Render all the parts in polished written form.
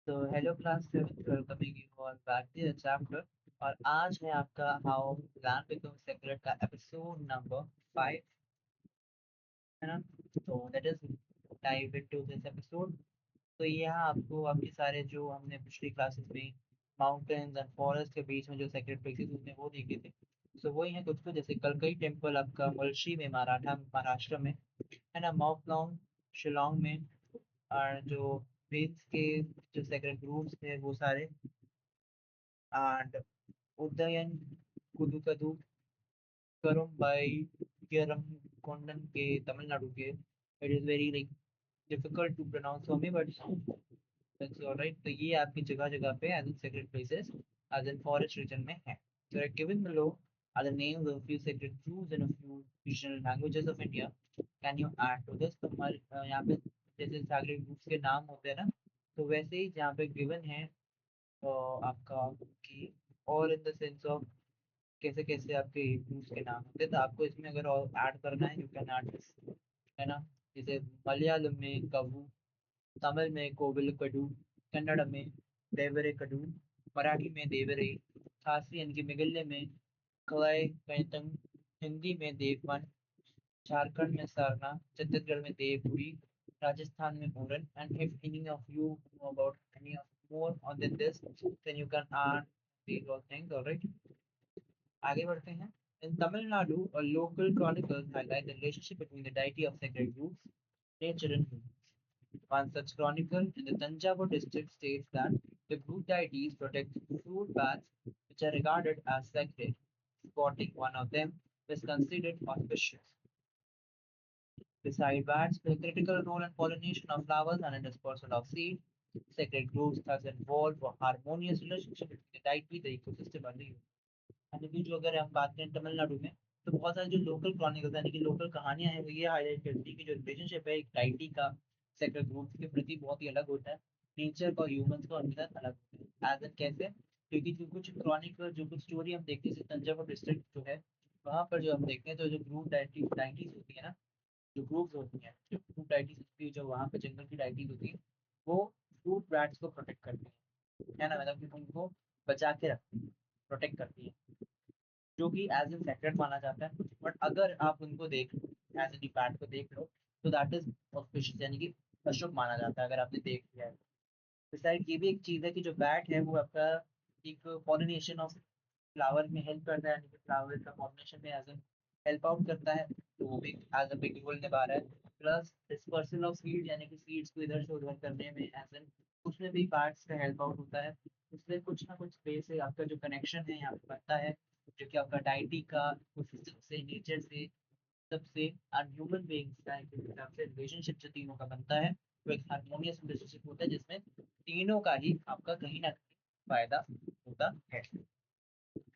तो hello class 7th, welcoming you all back to the chapter. और आज है आपका हाउ लैंड बिकम सेक्रेट का एपिसोड नंबर 5, है ना। तो let us dive into this episode. तो यहाँ आपको आपके सारे जो हमने पिछली क्लासेस में माउंटेन्स एंड फॉरेस्ट के बीच में जो सेक्रेट प्लेसेस होते हैं वो देखे थे। सो वही है कुछ कुछ, जैसे कलकई टेम्पल आपका मुल्शी में, महाराष्ट्र में, है ना। माउफलॉन्ग शिलोंग में। और जो वेद्स के जो सेक्रेट ग्रुप्स थे वो सारे, and उदयन कुदुकदु करुम्बाई केरम कोंडन के तमिलनाडु के। It is very like difficult to pronounce for me, but that's alright. तो ये आपकी जगह जगह पे as in sacred places as in forest region में है। So given below are the names of a few sacred groves in a few regional languages of India. Can you add to this? तो हमारे यहाँ पे जैसे sacred groups के नाम होते हैं ना, तो वैसे ही जहाँ पे गिवन है आपका कि और इन द सेंस ऑफ कैसे कैसे आपके ग्रुप्स के नाम होते हैं, तो आपको इसमें अगर और ऐड करना है यू कैन ऐड दिस, है ना। जैसे मलयालम में कवू, तमिल में कोविल कड़ू, कन्नड़ में देवरे कड़ू, मराठी में देवरे, खासी यानी कि मेघालय में कलाई कैतंग, हिंदी में देववन, झारखंड में सरना, छत्तीसगढ़ में देवपुरी, राजस्थान में मूरन। And if any of you know about any of more on this, then you can add these all things, all right। आगे बढ़ते हैं। In Tamil Nadu, a local chronicles highlight the relationship between the deity of sacred roots, nature and humans. One such chronicle in the Tanjavur district states that the group deities protect fruit bats which are regarded as sacred. Spotting one of them is considered auspicious. Beside bats play a critical role in pollination of flowers and in dispersal of seed. Sacred groves thus involve a harmonious relationship between the deity, the ecosystem, and the human. यानी कि जो अगर हम बात करें तमिलनाडु में, तो बहुत सारे जो लोकल क्रॉनिकल्स यानी कि लोकल कहानियां हैं वो ये हाईलाइट करती है कि जो रिलेशनशिप है एक डाइटी का सेक्रेट ग्रुप्स के प्रति बहुत ही अलग होता है। नेचर का और ह्यूमंस का उनके साथ अलग होता है। एज एन कैसे? क्योंकि जो कुछ क्रॉनिकल जो कुछ स्टोरी हम देखते हैं जैसे तंजावुर डिस्ट्रिक्ट जो है, वहाँ पर जो हम देखते हैं तो जो ग्रुप डाइटीज होती है ना, जो ग्रुप्स होती हैं, जो ग्रुप डाइटीज होती है, जो वहाँ पे जंगल की डाइटीज होती है, वो फ्रूट बैट्स को प्रोटेक्ट करती है ना, मतलब कि उनको बचा के रखती है, प्रोटेक्ट करती है, जो कि एज इन सेक्रेट माना जाता है। बट अगर आप उनको देख लो, एज इन बैट को देख लो, तो दैट इज ऑस्पिशियस यानी कि अशुभ माना जाता है अगर आपने देख लिया है। बिसाइड ये भी एक चीज़ है कि जो बैट है वो आपका एक पॉलिनेशन ऑफ फ्लावर में हेल्प करता है, यानी कि फ्लावर का पॉलिनेशन में एज एन हेल्प आउट करता है, तो वो भी एज अ बिग रोल निभा रहा है। प्लस डिस्पर्सल ऑफ सीड यानी कि सीड्स को इधर से उधर करने में एज एन, उसमें भी पार्ट्स का हेल्प आउट होता है। इसलिए कुछ ना कुछ वे से आपका जो कनेक्शन है यहाँ पे बनता है, जो कि आपका डाइटी का सिस्टम से, नेचर से, सबसे और ह्यूमन बीइंग्स का एक हिसाब से रिलेशनशिप जो तीनों का बनता है, वो एक हार्मोनियस रिलेशनशिप होता है जिसमें तीनों का ही आपका कहीं ना कहीं फायदा होता है,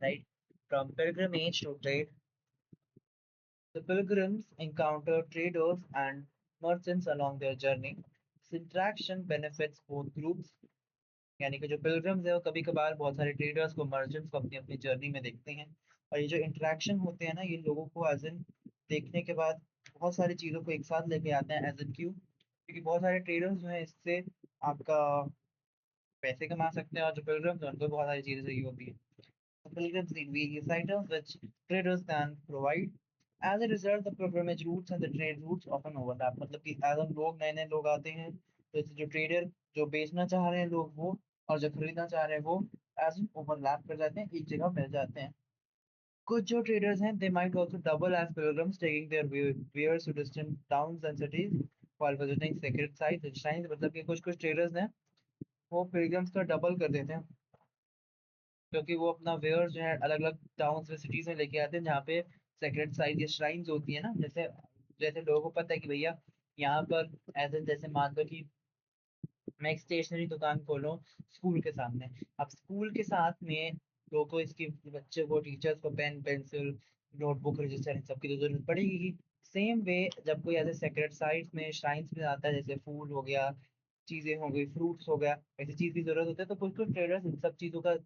right. From pilgrimage to trade, the pilgrims encounter traders and merchants along their journey. This interaction benefits both groups, यानी कि जो पिलग्रिम्स है वो कभी कभार बहुत सारे ट्रेडर्स को, मर्चेंट्स को अपनी अपनी जर्नी में देखते हैं। और ये जो इंटरेक्शन होते हैं ना, ये लोगों को एज इन देखने के बाद बहुत सारी चीज़ों को एक साथ लेके आते हैं। एज इन क्यों? क्योंकि बहुत सारे ट्रेडर्स जो हैं इससे आपका पैसे कमा सकते हैं, और जो पिलग्रिम्स हैं उनको बहुत सारी चीज़ें चाहिए होती हैं। Pilgrims need various items which traders can provide. As a result, the pilgrimage routes and the trade routes often overlap. मतलब कि as हम लोग नए नए लोग आते हैं, तो इससे जो ट्रेडर जो बेचना चाह रहे हैं लोग वो, और जो खरीदना चाह रहे हैं वो as in overlap कर जाते हैं, एक जगह मिल जाते हैं। कुछ जो traders हैं they might also double as pilgrims, taking their wares to distant towns and cities while visiting sacred sites and shrines। मतलब कि कुछ कुछ traders हैं वो pilgrims का डबल कर देते हैं, क्योंकि वो अपना वेयर जो है अलग अलग टाउन्स में, सिटीज में लेके आते हैं जहाँ पे सेक्रेट साइट या श्राइन्स होती है ना। जैसे जैसे लोगों को पता है कि भैया यहाँ पर ऐसे, जैसे मान लो कि मैं एक स्टेशनरी दुकान खोलूँ स्कूल के सामने। अब स्कूल के साथ में लोगों को, इसकी बच्चे को, टीचर्स को पेन पेंसिल नोटबुक रजिस्टर इन सब की तो जरूरत पड़ेगी ही। सेम वे जब कोई ऐसे सेक्रेट साइट्स में, श्राइन्स में आता है, जैसे फूल हो गया, चीजें हो गई, फ्रूट्स हो गया, ऐसी चीज की जरूरत होती है, तो कुछ कुछ ट्रेडर्स इन सब चीजों का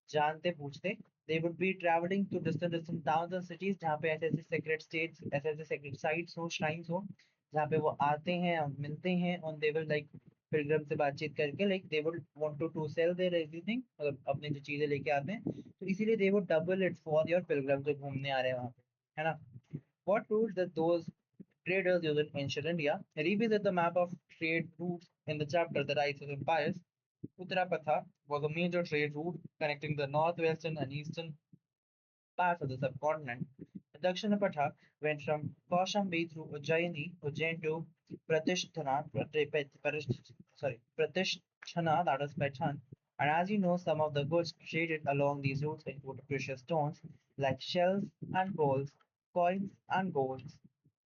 जानते पूछते, they would be traveling to distant towns and cities जहाँ पे ऐसे ऐसे सेक्रेट स्टेट्स, ऐसे ऐसे सेक्रेट साइट्स हो, श्राइन्स हो, जहाँ पे वो आते हैं, मिलते हैं, और they will like पिलग्रम से बातचीत करके, like they would want to sell their everything, मतलब अपने जो चीजें लेके आते हैं, तो इसीलिए they would double it for your pilgrim जो घूमने आ रहे हैं वहां पे, है ना। What routes that those traders used in ancient India? Revisit the map of trade routes in the chapter The Rise of Empires. Uttarapatha was a major trade route connecting the northwestern and eastern parts of the subcontinent. The Dakshinapatha went from Kaushambi through Ujjain to Pratishtana, that is Pechan. And as you know, some of the goods traded along these routes include precious stones like shells and bowls, coins and golds,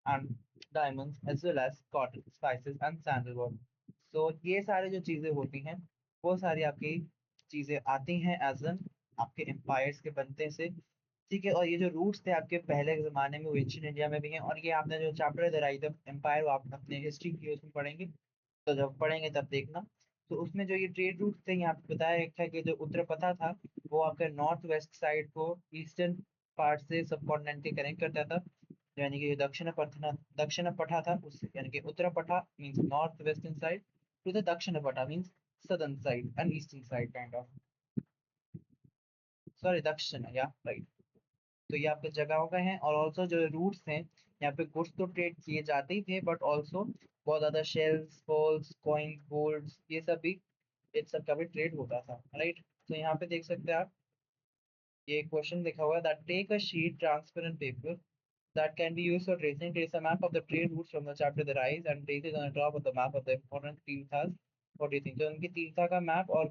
and diamonds, as well as cotton, spices and sandalwood. So ये सारे जो चीजें होती हैं, वो सारी आपकी चीजें आती हैं एज एन आपके एम्पायर्स के बनते से, ठीक है। और ये जो रूट्स थे आपके पहले के जमाने में, वो एंशियंट इंडिया में भी हैं, और ये आपने जो चैप्टर है द राइज ऑफ एम्पायर, वो आप अपने हिस्ट्री की उसमें पढ़ेंगे, तो जब पढ़ेंगे तब देखना। तो उसमें जो ये ट्रेड रूट थे, यहाँ पे बताया गया था कि जो उत्तर पथा था, वो आपके नॉर्थ वेस्ट साइड को ईस्टर्न पार्ट से सब कॉन्टिनेंट के कनेक्ट करता था, यानी कि दक्षिण पठा था उस, यानी कि Uttarapatha means north western side, to the Dakshinapatha means southern side and eastern side kind of, sorry दक्षिण, या राइट। तो ये आपके जगहों का है, और ऑल्सो जो रूट्स हैं, यहाँ पे गुड्स तो ट्रेड किए जाते ही थे, बट ऑल्सो बहुत ज्यादा शेल्स, पोल्स, कॉइन, गोल्ड्स, ये सब भी, इन सब का भी ट्रेड होता था, राइट। तो यहाँ पे देख सकते हैं आप, ये क्वेश्चन लिखा हुआ है that take a sheet transparent paper that can be used for tracing. Trace a map of the trade routes from the chapter The Rise and trace it on the top of the map of the important तीर्थास. What do you think? तो उनकी तीर्था का map, और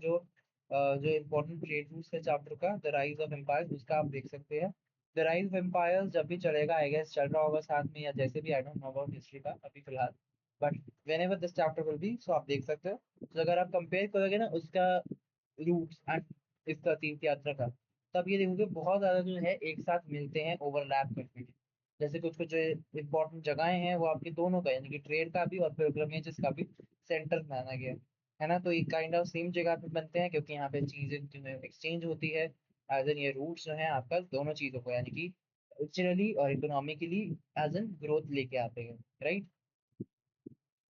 जो important trade routes है chapter का the rise of empires, उसका आप देख सकते हैं। द राइज ऑफ एम्पायर्स जब भी चलेगा, आई गेस चल रहा होगा साथ में, या जैसे भी, I don't know about history का अभी फिलहाल, but whenever this chapter will be, so आप देख सकते हो। तो अगर आप कंपेयर करोगे ना उसका रूट्स एंड इसका तीर्थ यात्रा का, तब ये देखोगे बहुत ज्यादा जो है एक साथ मिलते हैं, ओवरलैप करते हैं। जैसे कुछ कुछ जो इंपॉर्टेंट जगहें हैं, वो आपके दोनों का, यानी कि ट्रेड का भी और पिलग्रमेजेस का भी सेंटर माना गया है ना। तो ये काइंड ऑफ सेम जगह पे बनते हैं, क्योंकि यहाँ पे चीजें जो है एक्सचेंज होती है, एज एन ये रूट्स जो है आपका दोनों चीजों को, यानी कि कल्चरली और इकोनॉमिकली एज एन ग्रोथ लेके आते हैं, राइट।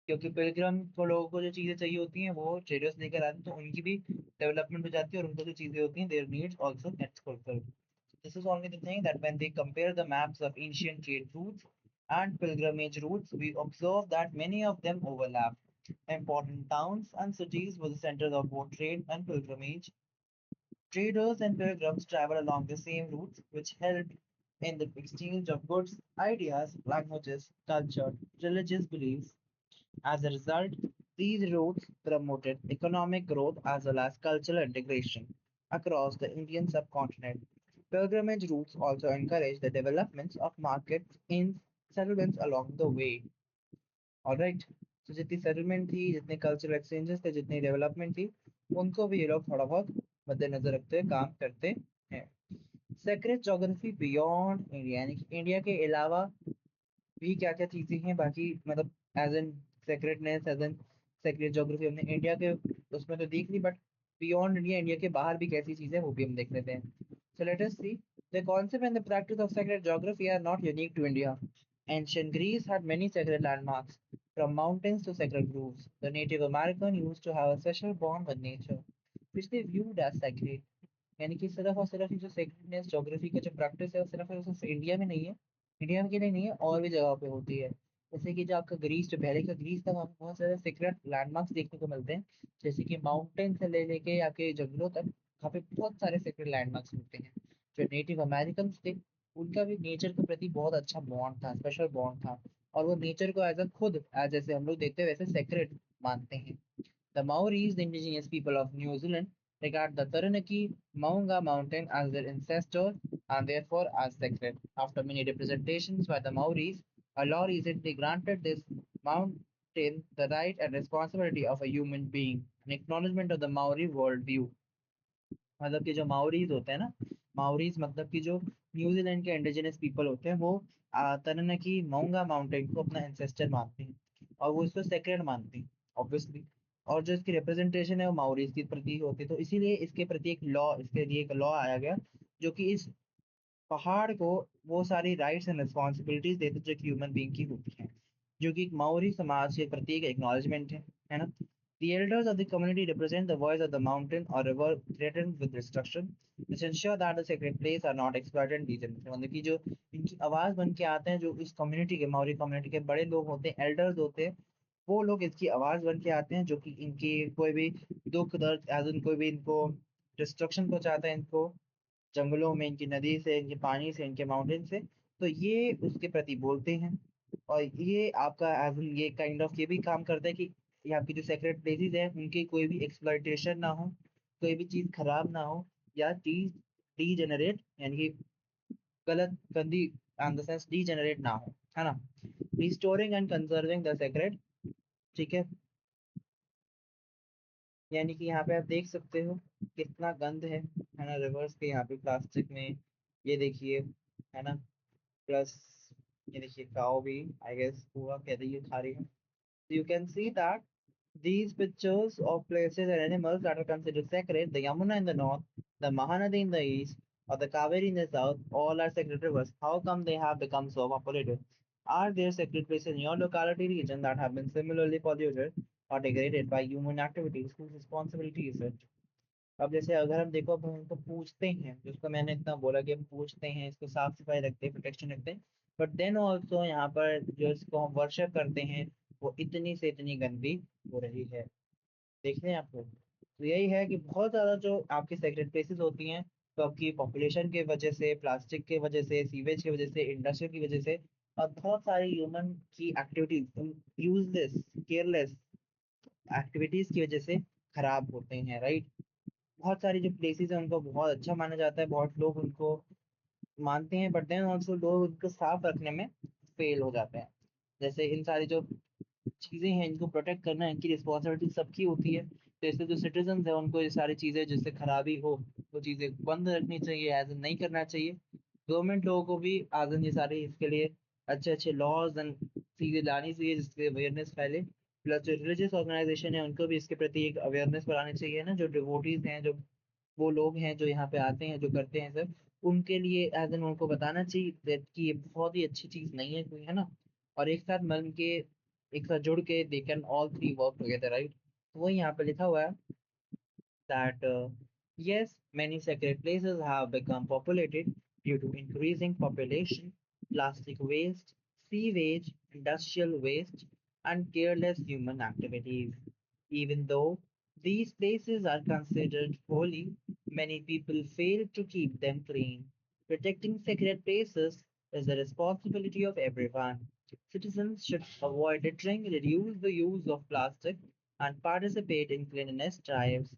क्योंकि पिलग्रम को, लोगों को जो चीजें चाहिए होती हैं वो ट्रेडर्स लेकर आते हैं, तो उनकी भी डेवलपमेंट हो जाती है, और उनको जो चीजें होती हैं their needs also gets fulfilled. This is only the thing that when they compare the maps of ancient trade routes and pilgrimage routes, we observe that many of them overlap. Important towns and cities were the centers of both trade and pilgrimage. Traders and pilgrims travel along the same routes, which helped in the exchange of goods, ideas, languages, culture, religious beliefs. As a result, these routes promoted economic growth as well as cultural integration across the Indian subcontinent. Pilgrimage routes also encourage the development of markets in settlements along the way. Alright, so जितनी settlement थी, जितने cultural exchanges थे, जितनी development थी, उनको भी ये लोग थोड़ा बहुत मद्देनजर रखते हुए काम करते हैं। सेक्रेट ज्योग्राफी बियॉन्ड इंडिया, यानी कि इंडिया के अलावा भी क्या क्या चीजें हैं बाकी, मतलब as an secretness, as an secret geography हमने इंडिया के उसमें तो देख ली, बट बियॉन्ड इंडिया, इंडिया के बाहर भी कैसी चीजें हैं वो भी हम देख लेते हैं। So let us see, the concept and the practice of sacred geography are not unique to India. Ancient Greece had many sacred landmarks, from mountains to sacred groves. The Native American used to have a special bond with nature, which they viewed as sacred. यानी कि सिर्फ और सिर्फ ये जो सेक्रेटनेस geography का जो practice है, वो सिर्फ और सिर्फ इंडिया में नहीं है, इंडिया में के लिए नहीं है, और भी जगह पे होती है। जैसे कि जो आपका ग्रीस, जो पहले का ग्रीस था, वहाँ पे बहुत सारे सीक्रेट लैंडमार्क्स देखने को मिलते हैं, जैसे कि माउंटेन से ले लेके आपके जंगलों तक, वहाँ पे बहुत सारे सीक्रेट लैंडमार्क्स मिलते हैं। जो नेटिव अमेरिकन थे, उनका भी नेचर के प्रति बहुत अच्छा बॉन्ड था, स्पेशल बॉन्ड था, और वो नेचर को एज अ खुद जैसे हम लोग देखते हैं वैसे सेक्रेट मानते हैं। The Maoris, the indigenous people of New Zealand, regard the Taranaki Maunga mountain as their ancestor and therefore as sacred. After many representations by the Maoris, a law recently granted this mountain the right and responsibility of a human being, an acknowledgement of the Maori worldview. मतलब कि जो माओरीज होते हैं ना, माओरीज मतलब कि जो New Zealand के इंडिजिनस पीपल होते हैं, वो तरनकी मोंगा माउंटेन को अपना एंसेस्टर मानते हैं, और वो इसको सेक्रेड मानते हैं ऑब्वियसली। और जो इसकी रिप्रेजेंटेशन है वो माओरीज के प्रति होती है, तो इसीलिए इसके प्रति एक लॉ, इसके लिए एक लॉ आया गया, जो कि इस पहाड़ को वो सारी राइट्स एंड रिस्पॉन्सिबिलिटीज देते जो कि ह्यूमन बीइंग की होती हैं, जो कि एक माओरी समाज के प्रति एक एक्नॉलेजमेंट है ना। The elders of the community represent the voice of the mountain or river threatened with destruction, which ensure that the sacred places are not exploited and degenerated. मतलब कि जो इनकी आवाज बन के आते हैं, जो इस कम्युनिटी के मौरी कम्युनिटी के बड़े लोग होते हैं, एल्डर्स होते हैं, वो लोग इसकी आवाज बन के आते हैं, जो कि इनकी कोई भी दुख दर्द एज इन कोई भी इनको डिस्ट्रक्शन पहुंचाता है, इनको जंगलों में, इनकी नदी से, इनके पानी से, इनके माउंटेन से, तो ये उसके प्रति बोलते हैं। और ये आपका एज इन ये काइंड ऑफ ये भी काम करता है कि ये आपकी जो सेक्रेट प्लेसेस है उनकी कोई भी एक्सप्लॉइटेशन ना हो, कोई भी चीज खराब ना हो, या चीज डीजेनरेट यानी कि गलत गंदी इन द सेंस डीजेनरेट ना हो, है ना। Restoring and conserving the sacred, ठीक है। यानी कि यहाँ पे आप देख सकते हो कितना गंद है ना, रिवर्स के यहाँ पे प्लास्टिक में, ये देखिए, है ना। प्लस ये देखिए काऊ भी आई गेस पूरा कह रही है, खा रही है। You can see that these pictures of places and animals that are considered sacred, the Yamuna in the north, the Mahanadi in the east, or the Kaveri in the south, all are sacred rivers. How come they have become so populated? Are there sacred places in your locality region that have been similarly polluted or degraded by human activities? Whose responsibility is it? अब जैसे अगर हम देखो, अब हम उनको पूछते हैं, जिसको मैंने इतना बोला कि हम पूछते हैं, इसको साफ सफाई रखते हैं, प्रोटेक्शन रखते हैं, बट देन ऑल्सो यहाँ पर जो इसको हम वर्शिप करते हैं, वो इतनी से इतनी गंदी हो रही है। देख रहे हैं आप लोग, तो यही है कि बहुत ज़्यादा जो आपकी सेक्रेट प्लेसेस होती हैं, तो आपकी पॉपुलेशन की वजह से, प्लास्टिक की वजह से, सीवेज की वजह से, इंडस्ट्री की वजह से, और बहुत सारी ह्यूमन की एक्टिविटीज, यूजलेस, केयरलेस एक्टिविटीज की वजह से खराब होते हैं, राइट। बहुत सारी जो प्लेसेस हैं उनको बहुत अच्छा माना जाता है, बहुत लोग उनको मानते हैं, बट देन ऑल्सो लोग उनको साफ रखने में फेल हो जाते हैं। जैसे इन सारी जो चीजें हैं, इनको प्रोटेक्ट करना इनकी रिस्पॉन्सिबिलिटी सबकी होती है, तो इससे जो सिटीजन है उनको ये सारी चीजें जिससे खराबी हो, वो चीजें बंद रखनी चाहिए, एज नहीं करना चाहिए। गवर्नमेंट लोगों को भी आज ये सारे इसके लिए अच्छे अच्छे लॉज एंड चीजें लानी चाहिए जिससे अवेयरनेस फैले। प्लस जो रिलीजियस ऑर्गेनाइजेशन है उनको भी इसके प्रति एक अवेयरनेस बढ़ानी चाहिए ना, जो डिवोटीज हैं, जो वो लोग हैं जो यहाँ पे आते हैं, जो करते हैं सब, उनके लिए एज एन उनको बताना चाहिए कि ये बहुत ही अच्छी चीज नहीं है कोई, है ना। और एक साथ मिल के, एक साथ जुड़ के they can all three work together, right. तो वही यहाँ पे लिखा हुआ है that yes, many sacred places have become populated due to increasing population, plastic waste, sewage, industrial waste, and careless human activities. Even though these places are considered holy, many people fail to keep them clean. Protecting sacred places is the responsibility of everyone. Citizens should avoid littering, reduce the use of plastic, and participate in cleanliness drives.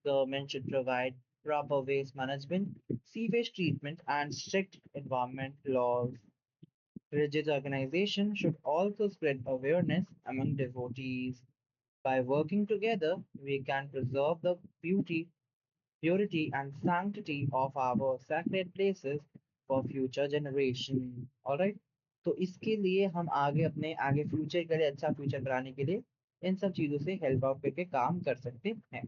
Government should provide proper waste management, sewage treatment, and strict environment laws. Religious organizations should also spread awareness among devotees. By working together, we can preserve the beauty, purity, and sanctity of our sacred places for future generation. Alright? तो इसके लिए हम आगे अपने आगे future के लिए, अच्छा फ्यूचर बनाने के लिए इन सब चीज़ों से हेल्प आउट करके काम कर सकते हैं।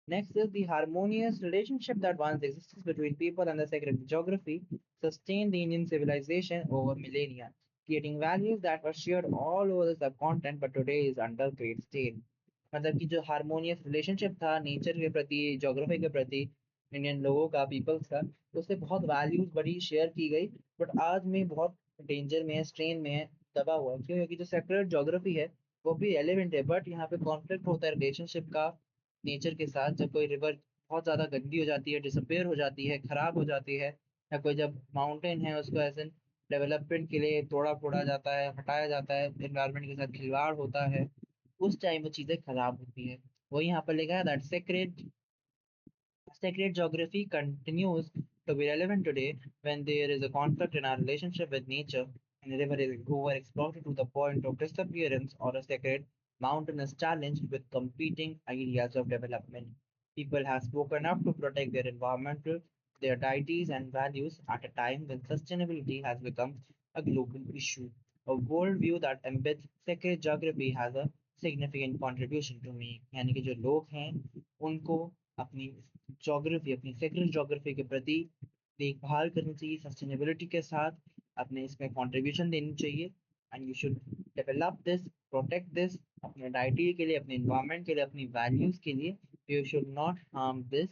Next is the harmonious relationship that once existed between people and the sacred geography sustained the Indian civilization over millennia, creating values that were shared all over the subcontinent but today is under great strain. मतलब कि जो harmonious relationship था nature के प्रति, geography के प्रति, Indian लोगों का, पीपल्स का, उससे बहुत वैल्यूज बड़ी शेयर की गई, बट आज में बहुत डेंजर में है, स्ट्रेन में है, दबा हुआ है। क्यों? क्योंकि जो सेक्युलर ज्योग्राफी है वो भी रेलिवेंट है, बट यहाँ पे कॉन्फ्लिक्ट होता है रिलेशनशिप का नेचर के साथ। जब कोई रिवर बहुत ज्यादा गंदी हो जाती है, डिसअपेयर हो जाती है, खराब हो जाती है, या कोई जब माउंटेन है उसको ऐसे डेवलपमेंट के लिए तोड़ा फोड़ा जाता है, हटाया जाता है, एनवायरनमेंट के साथ खिलवाड़ होता है, उस टाइम वो चीजें खराब होती है। वही यहाँ पर लिखा है that sacred geography continues to be relevant today when there is a conflict in our relationship with nature and a river is overexploited to the point of disappearance or a sacred mountain is challenged with competing ideas of development. People have spoken up to protect their environmental, their deities and values at a time when sustainability has become a global issue. A worldview that embeds sacred geography has a significant contribution to make. यानी कि जो लोग हैं उनको अपनी geography, अपनी secular geography के प्रति देखभाल करनी चाहिए, सस्टेनेबिलिटी के साथ अपने इसमें कंट्रीब्यूशन देनी चाहिए, and you should develop this, protect this, अपने डाइटी के लिए, अपने इन्वायरमेंट के लिए, अपनी वैल्यूज के लिए, you should not harm this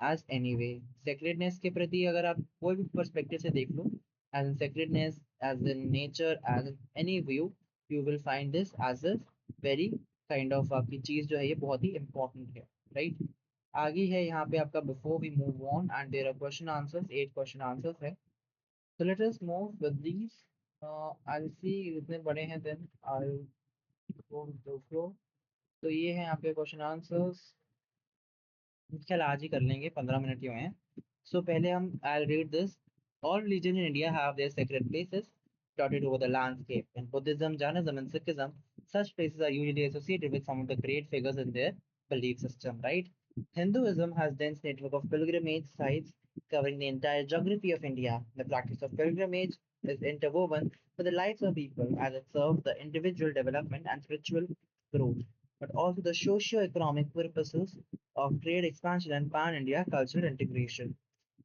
as any way. Sacredness के प्रति अगर आप कोई भी पर्सपेक्टिव से देख लो, as in sacredness, as in nature, as in any view, you will find this as a very kind of आपकी चीज जो है ये बहुत ही इंपॉर्टेंट है, राइट। आगे है यहाँ पे आपका before we move on and there are question answers, 8 question answers है। So let us move with these. I'll see इतने बड़े हैं then I'll go with the flow. तो ये है यहाँ पे क्वेश्चन आंसर्स। चल आज ही कर लेंगे, 15 मिनट ही हुए हैं। सो पहले हम I read this. All religion in India have their sacred places dotted over the landscape. In Buddhism, Jainism, and Sikhism, such places are usually associated with some of the great figures in their belief system, right? Hinduism has dense network of pilgrimage sites covering the entire geography of India. The practice of pilgrimage is interwoven with the lives of people as it serves the individual development and spiritual growth, but also the socio-economic purposes of trade expansion and pan-India cultural integration.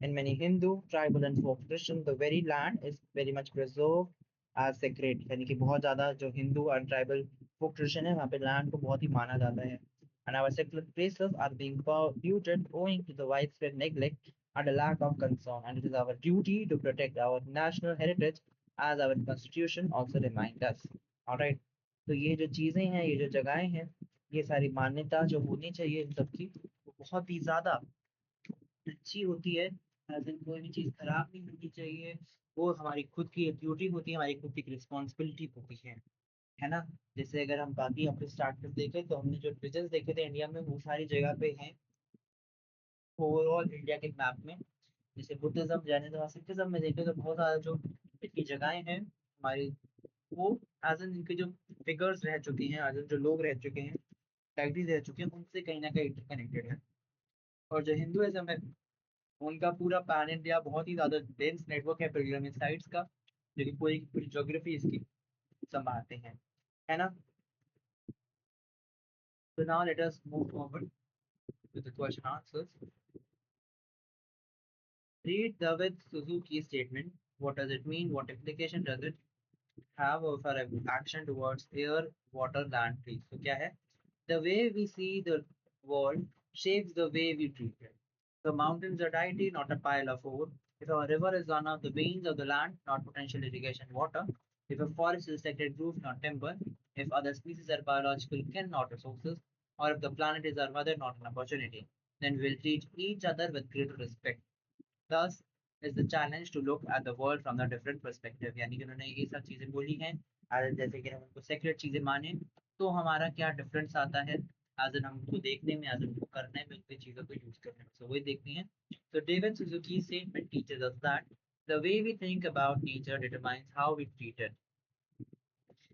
In many Hindu, tribal and folk traditions, the very land is very much preserved as sacred. यानी कि बहुत ज़्यादा जो हिंदू और tribal folk tradition है वहाँ पे land को बहुत ही माना जाता है. And our secular places are being polluted owing to the widespread neglect and a lack of concern. And it is our duty to protect our national heritage as our constitution also reminds us. Alright. तो ये जो चीज़ें हैं, ये जो जगहें हैं, ये सारी मान्यता जो होनी चाहिए इन सबकी, वो बहुत ही ज़्यादा अच्छी होती है। एज़ इन कोई भी चीज़ खराब नहीं होनी चाहिए। वो हमारी खुद की एक ड्यूटी होती है, हमारी खुद की एक रिस्पॉन्सिबिलिटी होती है ना? जैसे अगर हम बाकी अपने स्टार्ट में देखें तो हमने जो रीजन्स देखे थे इंडिया में वो सारी जगह पे हैं ओवरऑल इंडिया के मैप में। जैसे बुद्धिज़्म, जैनिज़्म, सिखिज़्म में देखें तो बहुत ज़्यादा जो इनकी जगहें हैं हमारी, वो एज़ इन इनके जो फिगर्स रह चुकी हैं, एज़ इन जो लोग रह चुके हैं, टाइटल्स रह चुके हैं, उनसे कहीं न कहीं इंटरकनेक्टेड है। और जो हिंदुइज़्म है उनका पूरा पैन इंडिया बहुत ही ज़्यादा डेंस नेटवर्क है पिलग्रिमेज साइट्स का, जो कि पूरी की पूरी ज्योग्राफी इसकी संभालते हैं, है ना? So now let us move forward with the question answers. Read David Suzuki's statement. What does it mean? What implication does it have of our action towards air, water, land, trees? So क्या है? The way we see the world shapes the way we treat it. The mountains are deity, not a pile of ore. If a river is one of the veins of the land, not potential irrigation water. If a forest is sacred grove, not timber. If other species are biological kin, not resources. Or if the planet is our mother, not an opportunity, then we'll treat each other with greater respect. Thus is the challenge to look at the world from a different perspective. यानी कि उन्होंने ये सब चीज़ें बोली हैं, जैसे कि हम उनको सेक्रेट चीज़ें माने तो हमारा क्या डिफरेंस आता है एज इन हम उनको देखने में, एज इन उनको करने में, उनकी चीज़ों को यूज करने में, so वही देखनी है। So David Suzuki's statement teaches us that the way we think about nature determines how we treat it.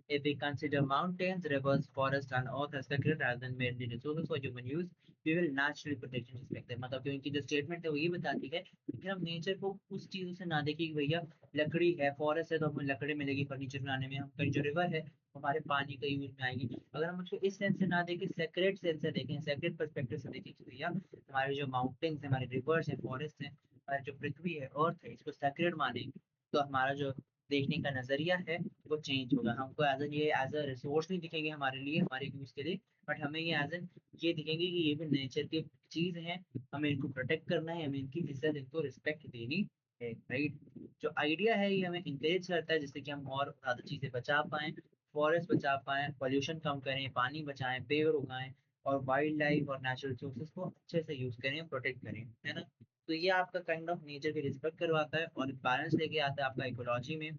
If we consider mountains, rivers, forests, and earth as sacred rather than merely resources for human use, we will naturally protect and respect them. मतलब कि उनकी जो statement है वो ये बताती है कि हम नेचर को उस चीज़ों से ना देखें कि भैया लकड़ी है, फॉरेस्ट है तो हमें लकड़ी मिलेगी फर्नीचर बनाने में, हम कहीं जो रिवर है हमारे पानी का यूज में आएगी। अगर हम उसको इस सेंस से ना देखें, सेक्रेट सेंस से देखें, सेक्रेट पर्सपेक्टिव से देखें कि भैया हमारे जो माउंटेन्स हैं, हमारे रिवर्स हैं, फॉरेस्ट हैं, हमारी जो पृथ्वी है, अर्थ है, इसको सेक्रेट माने, तो हमारा जो देखने का नजरिया है वो चेंज होगा। हमको एज एन ये एज अ रिसोर्स नहीं दिखेंगे हमारे लिए, हमारे यूज के लिए, बट हमें ये एज एन ये दिखेंगे कि ये भी नेचर की चीज है, हमें इनको प्रोटेक्ट करना है, हमें इनकी इज्जत, इनको रिस्पेक्ट देनी है, राइट। जो आइडिया है ये हमें इंकरेज करता है जिससे कि हम और ज़्यादा चीज़ें बचा पाएँ, फॉरेस्ट बचा पाएँ, पॉल्यूशन कम करें, पानी बचाएँ, पेड़ उगाएँ और वाइल्ड लाइफ और नेचुरल रिसोर्सेज को अच्छे से यूज़ करें, प्रोटेक्ट करें, है ना? तो ये आपका काइंड ऑफ नेचर की रिस्पेक्ट करवाता है और बैलेंस लेके आता है आपका इकोलॉजी में,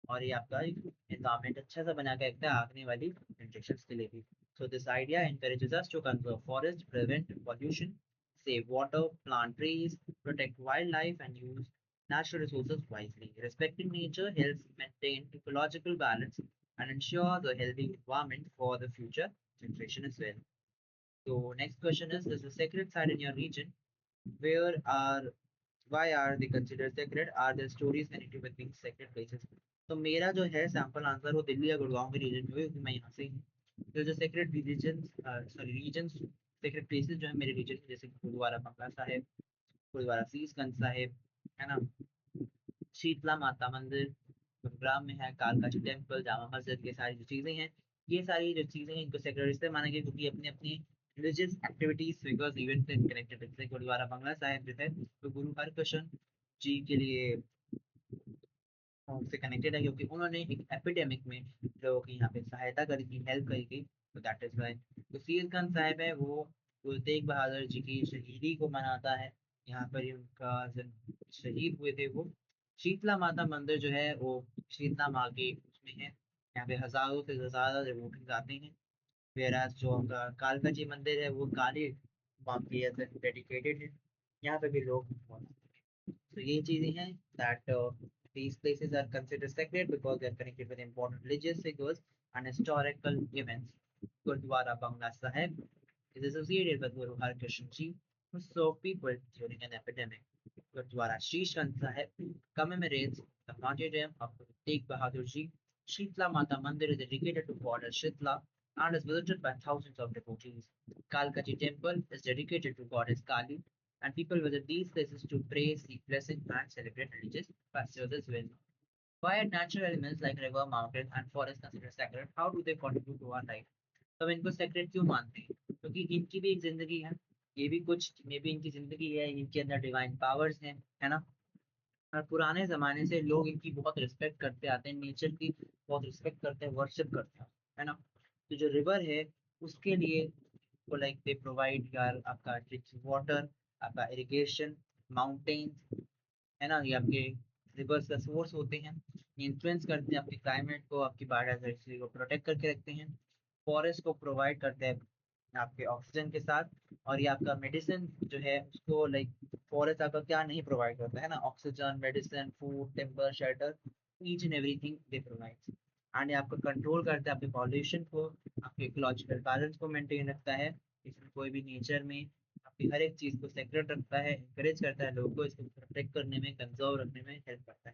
और ये आपका एक एनवायरनमेंट अच्छा सा बना के रखता है आने वाली जनरेशंस के लिए भी। So this idea encourages us to conserve forests, prevent pollution, save water, plant trees, protect wildlife, and use natural resources wisely. Respecting nature helps maintain ecological balance and ensures a healthy environment for the future generation as well. So next question is the sacred site in your region? Where are why are they considered sacred? Are there stories connected with being sacred places? तो मेरा जो है sample answer वो दिल्ली या गुड़गांव के reason में हुई क्योंकि मैं यहाँ से ही हूँ। तो जो sacred religion sorry region sacred places जो है मेरे रीजन में, जैसे कि गुरुद्वारा बंगला साहिब, गुरुद्वारा शीशगंज साहिब, है ना, शीतला माता मंदिर गुरुग्राम में है, कालका जी टेम्पल, जामा मस्जिद, ये सारी जो चीज़ें हैं ये सारी जो चीजें हैं इनको सेक्युलर इसलिए माना गया क्योंकि अपनी अपनी रिलीजियस एक्टिविटीज फिगर्स इवेंट से कनेक्टेड है। जैसे गुरुद्वारा बंगला साहिब जो है तो गुरु हरकृष्ण जी के लिए उनसे कनेक्टेड है क्योंकि उन्होंने एक एपिडेमिक में लोगों की यहाँ पे सहायता करी थी, हेल्प करी थी। तो दैट इज वाई तो सीर खान साहब है वो गुरु तेग बहादुर जी की शहीदी को मनाता है। यहाँ पर ही उनका शहीद हुए थे वो। शीतला माता मंदिर जो है वो शीतला माँ के उसमें है। यहाँ पे हजारों से ज्यादा डिवोटीज आते हैं। वेराज जो उनका कालका जी मंदिर है वो काली माँ की ऐसे डेडिकेटेड है। यहाँ पे भी लोग so ये चीजें हैं that these places are considered sacred because they are connected with important religious figures and historical events. Gurdwara Bangla Sahib is associated with Guru Har Krishan Ji who served people during an epidemic. Gurdwara Sheesh Chand Sahib commemorates the martyrdom of Guru Tegh Bahadur Ji. Shitla Mata Mandir is dedicated to Goddess Shitla and is visited by thousands of devotees. Kalkaji Temple is dedicated to Goddess Kali and people visit these places to pray, seek blessing, and celebrate religious festivals as well. Why are natural elements like river, mountain, and forest considered sacred? How do they contribute to our life? तो हम इनको secret क्यों मानते हैं? क्योंकि इनकी भी एक जिंदगी है। ये भी कुछ में भी इनकी जिंदगी है, इनके अंदर डिवाइन पावर्स हैं, है ना? और पुराने जमाने से लोग इनकी बहुत रिस्पेक्ट करते आते हैं, नेचर की बहुत रिस्पेक्ट करते हैं, वर्शिप करते हैं, है ना? तो जो रिवर है उसके लिए वो लाइक दे प्रोवाइड यार आपका ड्रिंकिंग वाटर, आपका इरिगेशन, माउंटेन्स, है ना? ये आपके रिवर्स का सोर्स होते हैं। ये इन्फ्लुएंस करते हैं आपके क्लाइमेट को, आपकी बायोडाइवर्सिटी को प्रोटेक्ट करके रखते हैं। फॉरेस्ट को प्रोवाइड करते हैं आपके ऑक्सीजन के साथ। और ये आपका मेडिसिन जो है उसको लाइक फॉरेस्ट आपका क्या नहीं प्रोवाइड करता है ना, oxygen, medicine, food, timber, shelter, each and everything they provide. And ये आपको कंट्रोल करता है आपके पॉल्यूशन को, आपके इकोलॉजिकल बैलेंस को मेंटेन रखता है। इसमें कोई भी नेचर में आपकी हर एक चीज़ को सेक्रेट रखता है, इंकरेज करता है लोगों को इसको प्रोटेक्ट करने में, कंजर्व रखने में हेल्प करता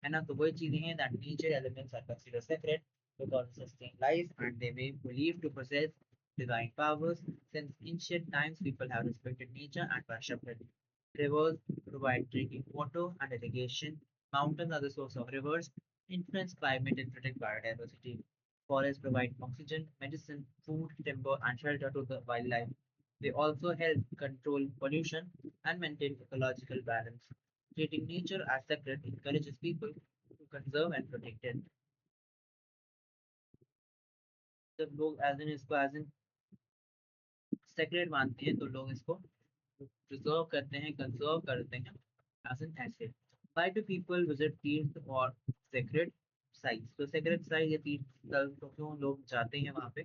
है ना? तो वही चीजें हैं that nature elements are considered sacred because they sustain life and they may believed to possess divine powers. Since ancient times, people have respected nature and worshipped it. Rivers provide drinking water and irrigation. Mountains are the source of rivers, influence climate and protect biodiversity. Forests provide oxygen, medicine, food, timber, and shelter to the wildlife. They also help control pollution and maintain ecological balance. Treating nature as sacred encourages people to conserve and protect it. जब लोग as in इसको as in sacred मानते हैं तो लोग इसको preserve करते हैं, कंजर्व करते हैं as an asset. Why do people visit tirtha और सेक्रेड साइट्स? तो सेक्रेड साइट या तीर्थ स्थल तो क्यों लोग जाते हैं वहाँ पे?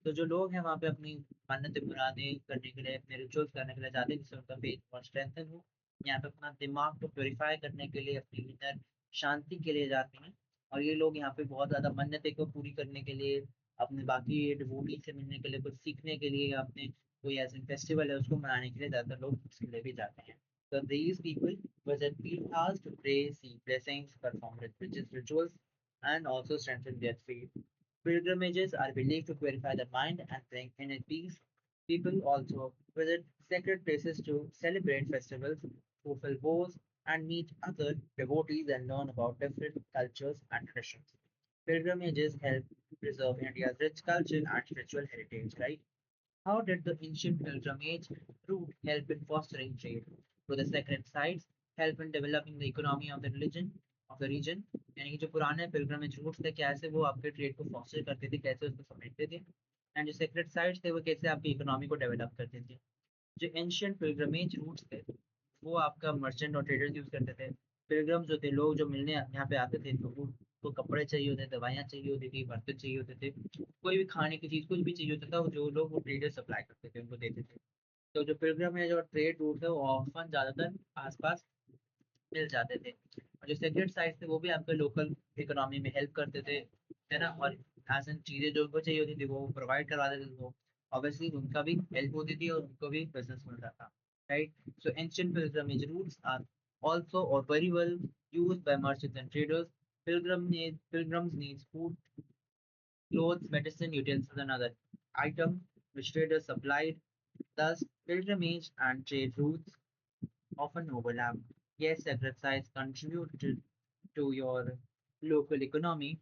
तो जो लोग हैं वहाँ पे अपनी मन्नतें मुरादें करने के लिए, अपने रिचुअल्स करने के लिए जाते हैं जिससे उनका फेथ और स्ट्रेंथन हो। यहाँ पे अपना दिमाग को प्योरीफाई करने के लिए, अपनी इंटर शांति के लिए जाते हैं। और ये लोग यहाँ पे बहुत ज़्यादा मन्नतें को पूरी करने के लिए, अपने बाकी डिवोटी से मिलने के लिए, कुछ सीखने के लिए, या अपने कोई ऐसे फेस्टिवल है उसको मनाने के लिए ज़्यादातर लोग उसके लिए भी जाते हैं। So these people visit Tirthas to pray, seek blessings, perform religious rituals, and also strengthen their faith. Pilgrimages are believed to purify the mind and bring inner peace. People also visit sacred places to celebrate festivals, fulfill vows, and meet other devotees and learn about different cultures and traditions. Pilgrimages help preserve India's rich culture and spiritual heritage, right? How did the ancient pilgrimage route help in fostering trade? To the sacred sites help in developing the economy of the religion of the region? यानी कि जो पुराने pilgrimage routes थे कैसे वो आपके trade को foster करते थे, कैसे उसको समेटते थे, एंड जो सेक्रेट साइट्स थे वो कैसे आपकी इकोनॉमी को डेवलप करते थे। जो एंशियंट पिलग्रमेज रूट्स थे वो आपका मर्चेंट और ट्रेडर्स यूज करते थे। पिलग्रम्स जो थे, लोग जो मिलने यहाँ पे आते थे तो उनको कपड़े चाहिए होते, दवाइयाँ चाहिए होती थी, बर्तन चाहिए होते थे, कोई भी खाने की चीज़ कुछ भी चाहिए होता था, वो जो लोग वो ट्रेडर्स सप्लाई करते थे उनको देते थे। तो जो पिलग्रमेज और ट्रेड रूट है वो ऑफन ज़्यादातर आसपास मिल जाते थे। और जो सेक्रेट साइट्स थे वो भी आपके लोकल इकोनॉमी में हेल्प करते थे, है ना? और ऐसी चीज़ें जो उनको चाहिए होती थी वो प्रोवाइड करवा देते थे। वो ऑब्वियसली उनका भी हेल्प होती थी और उनको भी बिजनेस मिलता था, right? So ancient pilgrimage routes are also or very well used by merchants and traders. Pilgrims need food, clothes, medicine, utensils, and other items which traders supplied. Thus, pilgrimage and trade routes often overlap. Yes, sacred sites contribute to your local economy.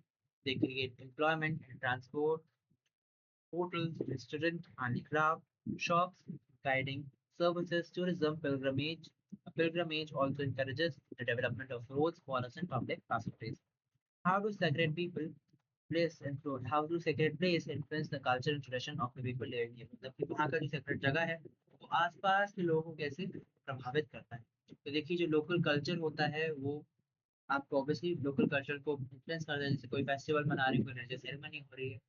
They create employment and transport. hotels, restaurants, handicraft, shops, guiding services, tourism, pilgrimage. A pilgrimage also encourages the development of roads, forests, and public facilities. How do sacred people place influence? How do sacred place influence the culture and tradition of the people living here? मतलब कि वहाँ का जो sacred जगह है, वो आसपास के लोगों को कैसे प्रभावित करता है? तो देखिए जो लोकल कल्चर होता है वो आपको ऑब्वियसली लोकल कल्चर को इन्फ्लुएंस करता है। जैसे कोई फेस्टिवल मना रही है, कोई रिलीजियस सेरेमनी हो रही है,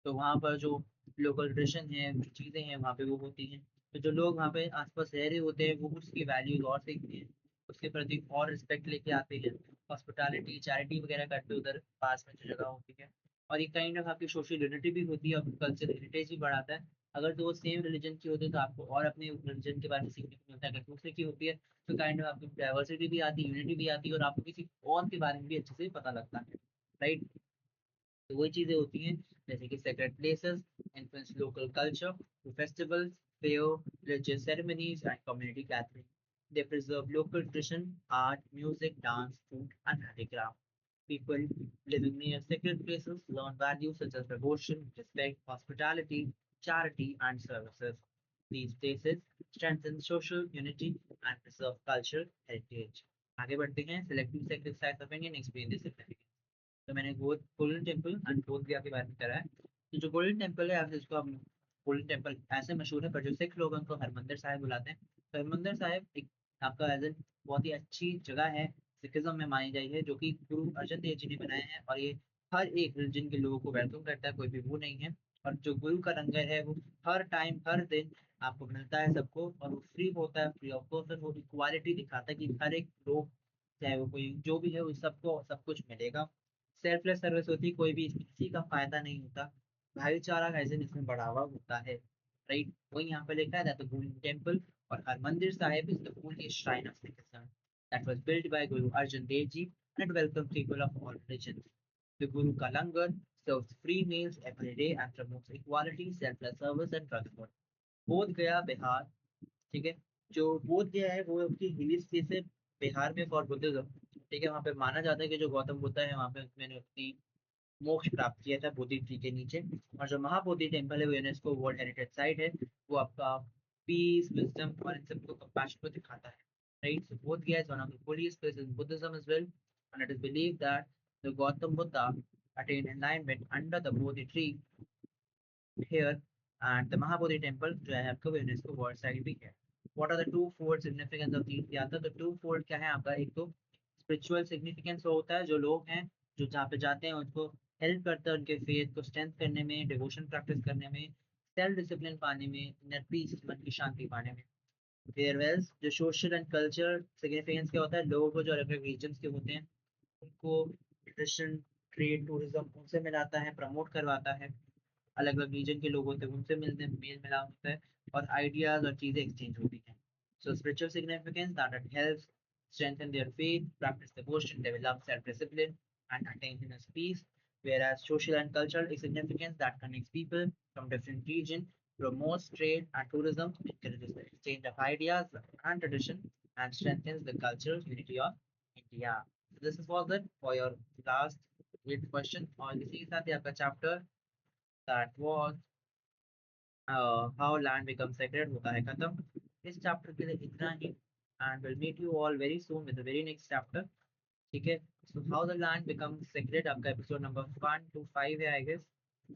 तो वहाँ पर जो लोकल ट्रेडिशन है, जो चीज़ें हैं वहाँ पे वो होती हैं। तो जो लोग वहाँ पे आस-पास रह रहे होते हैं, वो उसकी वैल्यूज़ और सीखते हैं, उसके प्रति और रिस्पेक्ट लेके आते हैं। हॉस्पिटैलिटी, चैरिटी वगैरह करते हैं उधर पास में जो जगह होती है। और ये काइंड ऑफ आपकी सोशल यूनिटी भी होती है और कल्चरल हेरिटेज भी बढ़ाता है। अगर तो वो सेम रिलीजन की होती है, तो आपको और अपने रिलीजन के बारे में सीखने को मिलता है। अगर दूसरे की होती है, तो काइंड ऑफ आपकी डाइवर्सिटी भी आती है, यूनिटी भी आती है और आपको किसी और के बारे में भी अच्छे से पता लगता है, राइट? तो वही चीज़ें होती हैं जैसे कि sacred places influence local culture through festivals, fair, religious ceremonies, and community gathering. They preserve local tradition, art, music, dance, food, and handicraft. People living near sacred places learn values such as devotion, respect, hospitality, charity, and services. These places strengthen social unity and preserve cultural heritage. आगे बढ़ते हैं selecting sacred sites of Indian explain this significance. तो मैंने golden temple and बोध गया के बारे में करा है। तो जो गोल्डन टेम्पल है आप इसको हम गोल्डन टेम्पल ऐसे मशहूर है, पर जो सिख लोग हैं उनको हरमंदिर साहिब बुलाते हैं। तो हरमंदिर साहिब एक आपका एज बहुत ही अच्छी जगह है, सिखिज्म में मानी जाती है, जो कि गुरु अर्जन देव जी ने बनाया है और ये हर एक रिलीजन के लोगों को वेलकम करता है, कोई भी वो नहीं है। और जो गुरु का लंगर है वो हर टाइम हर दिन आपको मिलता है सबको, और वो फ्री होता है, फ्री ऑफ कॉस्ट। वो इक्वालिटी दिखाता है कि हर एक लोग, चाहे वो कोई जो भी है, उस सबको सब कुछ मिलेगा। सेल्फलेस सर्विस होती है, कोई भी किसी का फायदा नहीं होता, भाईचारा कैसे इसमें बढ़ावा होता है, राइट? वही यहाँ पे लिखा है द गोल्डन टेम्पल और Harmandir Sahib is the holiest shrine of Sikhism that was built by Guru Arjan Dev ji and welcome people of all religion. The Guru का लंगर serves free meals every day and promotes equality, selfless service and brotherhood. बोध गया बिहार, ठीक है? जो बोध गया है वो उसकी हिली स्टेट है बिहार में फॉर बुद्धिज्म, ठीक है? वहाँ पे माना जाता है कि जो गौतम बुद्ध है वहाँ पे मैंने अपनी मोक्ष प्राप्त किया था बोधि ट्री के नीचे। और जो महाबोधि टेम्पल है वो यूनेस्को वर्ल्ड हेरिटेज साइट है। वो आपका पीस, विजडम और इन सबको कंपैशन को दिखाता है, राइट? सो बोध गया is one of the holiest places in Buddhism as well, and it is believed that the Gautam Buddha attained enlightenment under the Bodhi tree here, and the Mahabodhi temple जो है आपका UNESCO world site भी है। What are the two fold significance of तीर्थ यात्रा? तो to fold क्या है आपका? एक तो स्पिरिचुअल सिग्निफिकेंस होता है, जो लोग हैं जो जहाँ पे जाते हैं उनको हेल्प करता है उनके फेथ को स्ट्रेंथ करने में, डिवोशन प्रैक्टिस करने में, सेल्फ डिसिप्लिन पाने में, इनर पीस मन की शांति पाने में। फेयरवेल्स जो सोशल एंड कल्चर सिग्निफिकेंस क्या होता है, लोगों को जो अलग अलग रीजन्स के होते हैं उनको ट्रेडिशन, ट्रेड, टूरिज्म उनसे मिलाता है, प्रमोट करवाता है। अलग अलग रीजन के लोग होते हैं उनसे मिलते मेल मिलाप होता है और आइडियाज और चीजें एक्सचेंज होती हैं। सो spiritual significance that it helps strengthen their faith, practice devotion, develop self-discipline, and attain inner peace. Whereas social and cultural significance that connects people from different regions, promotes trade and tourism, encourages the exchange of ideas and tradition, and strengthens the cultural unity of India. So this is was it for your last great question. और इसी के साथ ही आपका chapter that was how land becomes sacred होता है खत्म। इस chapter के लिए इतना ही, and we'll meet you all very soon with the very next chapter, ठीक है? So how the land becomes sacred आपका एपिसोड नंबर 1 to 5 है I guess.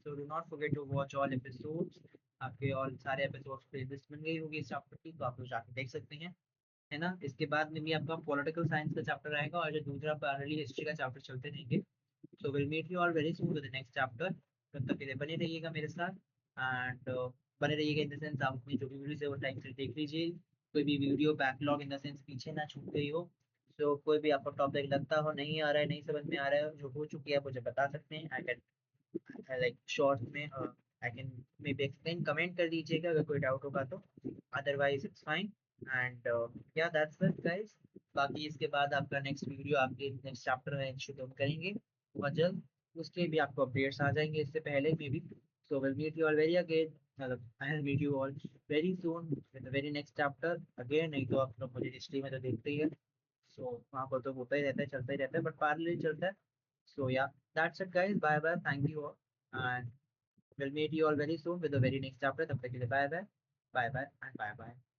So do not forget to watch all episodes। आपके और सारे episodes playlist बन गई होगी इस चैप्टर की, तो आप लोग जाके देख सकते हैं, है ना? इसके बाद में भी आपका पॉलिटिकल साइंस का चैप्टर आएगा और जो दूसरा पैरेलली हिस्ट्री का चैप्टर चलते रहेंगे। So will meet you all very soon with the next chapter. तब तक के लिए बने रहिएगा मेरे साथ, एंड बने रहिएगा इन द सेंस आप अपनी जो भी वीडियो है वो टाइम से देख लीजिए। कोई भी video backlog in the sense पीछे ना छूट गई हो। सो कोई भी आपको टॉपिक लगता हो नहीं आ रहा है, नहीं समझ में आ रहा है, जो हो चुकी है आप मुझे बता सकते हैं। आई कैन लाइक शॉर्ट में I can may be explain, comment कर दीजिएगा अगर कोई डाउट होगा तो, अदरवाइज इट्स फाइन। एंड या दैट्स इट गाइस। बाकी इसके बाद आपका नेक्स्ट वीडियो आपके नेक्स्ट चैप्टर में शुरू हम करेंगे बहुत जल्द, उसके भी आपको अपडेट्स आ जाएंगे इससे पहले maybe. So will meet you all very again, मतलब I will meet you all very soon with the very next chapter again. नहीं तो आप लोग मुझे हिस्ट्री में तो देखते ही है, सो वहाँ पर तो होता ही रहता है, चलता ही रहता है, बट पैरेलल चलता है। So yeah, that's it guys. Bye bye. Thank you all. And We'll meet you all very soon with the very next chapter. तब तक के लिए bye bye, bye bye and bye bye.